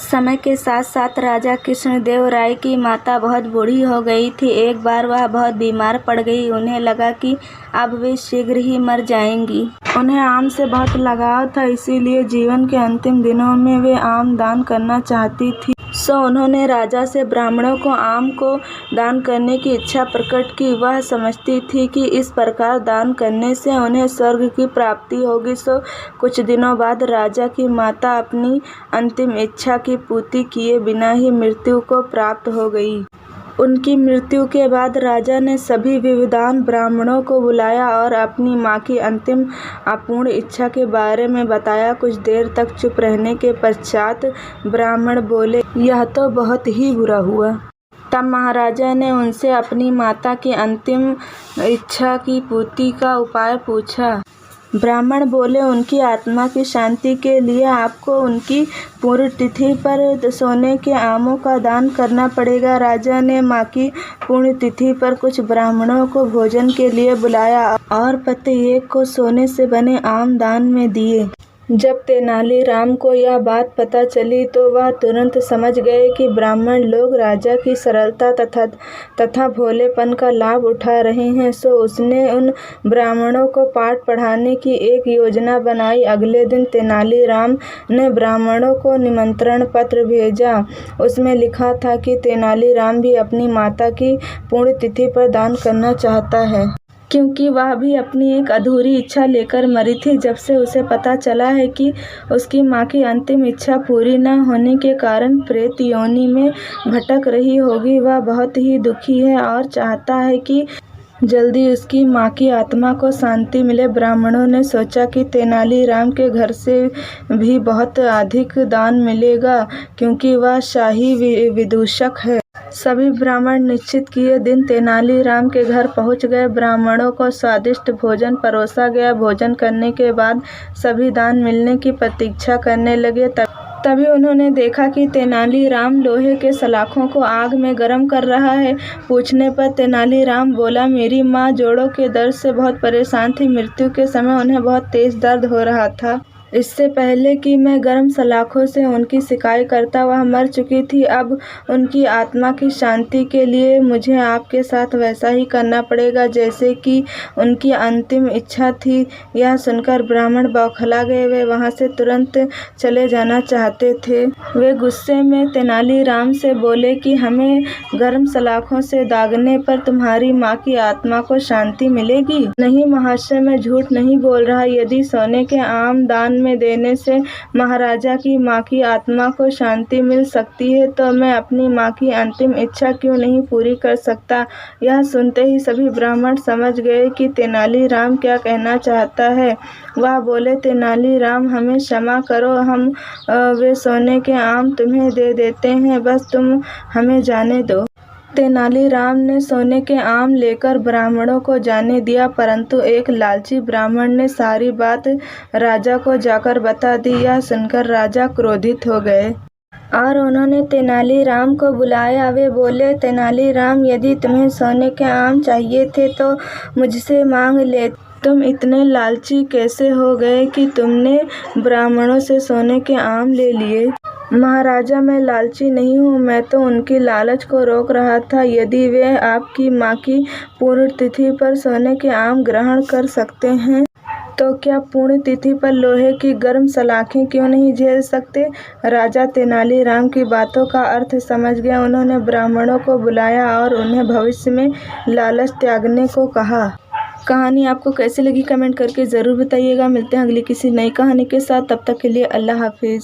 समय के साथ साथ राजा कृष्णदेव राय की माता बहुत बूढ़ी हो गई थी। एक बार वह बहुत बीमार पड़ गई। उन्हें लगा कि अब वे शीघ्र ही मर जाएंगी। उन्हें आम से बहुत लगाव था, इसीलिए जीवन के अंतिम दिनों में वे आम दान करना चाहती थी। उन्होंने राजा से ब्राह्मणों को आम को दान करने की इच्छा प्रकट की। वह समझती थी कि इस प्रकार दान करने से उन्हें स्वर्ग की प्राप्ति होगी। कुछ दिनों बाद राजा की माता अपनी अंतिम इच्छा की पूर्ति किए बिना ही मृत्यु को प्राप्त हो गई। उनकी मृत्यु के बाद राजा ने सभी विद्वान ब्राह्मणों को बुलाया और अपनी मां की अंतिम अपूर्ण इच्छा के बारे में बताया। कुछ देर तक चुप रहने के पश्चात ब्राह्मण बोले, यह तो बहुत ही बुरा हुआ। तब महाराजा ने उनसे अपनी माता की अंतिम इच्छा की पूर्ति का उपाय पूछा। ब्राह्मण बोले, उनकी आत्मा की शांति के लिए आपको उनकी पुण्यतिथि पर सोने के आमों का दान करना पड़ेगा। राजा ने मां की पुण्यतिथि पर कुछ ब्राह्मणों को भोजन के लिए बुलाया और प्रत्येक को सोने से बने आम दान में दिए। जब तेनालीराम को यह बात पता चली तो वह तुरंत समझ गए कि ब्राह्मण लोग राजा की सरलता तथा भोलेपन का लाभ उठा रहे हैं। उसने उन ब्राह्मणों को पाठ पढ़ाने की एक योजना बनाई। अगले दिन तेनालीराम ने ब्राह्मणों को निमंत्रण पत्र भेजा। उसमें लिखा था कि तेनालीराम भी अपनी माता की पुण्यतिथि पर दान करना चाहता है, क्योंकि वह भी अपनी एक अधूरी इच्छा लेकर मरी थी। जब से उसे पता चला है कि उसकी मां की अंतिम इच्छा पूरी न होने के कारण प्रेत योनि में भटक रही होगी, वह बहुत ही दुखी है और चाहता है कि जल्दी उसकी मां की आत्मा को शांति मिले। ब्राह्मणों ने सोचा कि तेनालीराम के घर से भी बहुत अधिक दान मिलेगा, क्योंकि वह शाही विदूषक है। सभी ब्राह्मण निश्चित किए दिन तेनालीराम के घर पहुंच गए। ब्राह्मणों को स्वादिष्ट भोजन परोसा गया। भोजन करने के बाद सभी दान मिलने की प्रतीक्षा करने लगे। तभी उन्होंने देखा कि तेनालीराम लोहे के सलाखों को आग में गर्म कर रहा है। पूछने पर तेनालीराम बोला, मेरी माँ जोड़ों के दर्द से बहुत परेशान थी। मृत्यु के समय उन्हें बहुत तेज दर्द हो रहा था। इससे पहले कि मैं गर्म सलाखों से उनकी सिकाई करता, वह मर चुकी थी। अब उनकी आत्मा की शांति के लिए मुझे आपके साथ वैसा ही करना पड़ेगा जैसे कि उनकी अंतिम इच्छा थी। यह सुनकर ब्राह्मण बौखला गए। वे वहां से तुरंत चले जाना चाहते थे। वे गुस्से में तेनालीराम से बोले कि हमें गर्म सलाखों से दागने पर तुम्हारी माँ की आत्मा को शांति मिलेगी। नहीं महाशय, मैं झूठ नहीं बोल रहा। यदि सोने के आम दान में देने से महाराजा की मां की आत्मा को शांति मिल सकती है, तो मैं अपनी मां की अंतिम इच्छा क्यों नहीं पूरी कर सकता। यह सुनते ही सभी ब्राह्मण समझ गए कि तेनालीराम क्या कहना चाहता है। वह बोले, तेनालीराम हमें क्षमा करो, हम वे सोने के आम तुम्हें दे देते हैं, बस तुम हमें जाने दो। तेनालीराम ने सोने के आम लेकर ब्राह्मणों को जाने दिया, परंतु एक लालची ब्राह्मण ने सारी बात राजा को जाकर बता दी। यह सुनकर राजा क्रोधित हो गए और उन्होंने तेनालीराम को बुलाया। वे बोले, तेनालीराम, यदि तुम्हें सोने के आम चाहिए थे तो मुझसे मांग ले। तुम इतने लालची कैसे हो गए कि तुमने ब्राह्मणों से सोने के आम ले लिए। महाराजा, मैं लालची नहीं हूँ, मैं तो उनकी लालच को रोक रहा था। यदि वे आपकी माँ की पुण्यतिथि पर सोने के आम ग्रहण कर सकते हैं, तो क्या पुण्यतिथि पर लोहे की गर्म सलाखें क्यों नहीं झेल सकते। राजा तेनालीराम की बातों का अर्थ समझ गया। उन्होंने ब्राह्मणों को बुलाया और उन्हें भविष्य में लालच त्यागने को कहा। कहानी आपको कैसी लगी कमेंट करके ज़रूर बताइएगा। मिलते हैं अगली किसी नई कहानी के साथ। तब तक के लिए अल्लाह हाफिज़।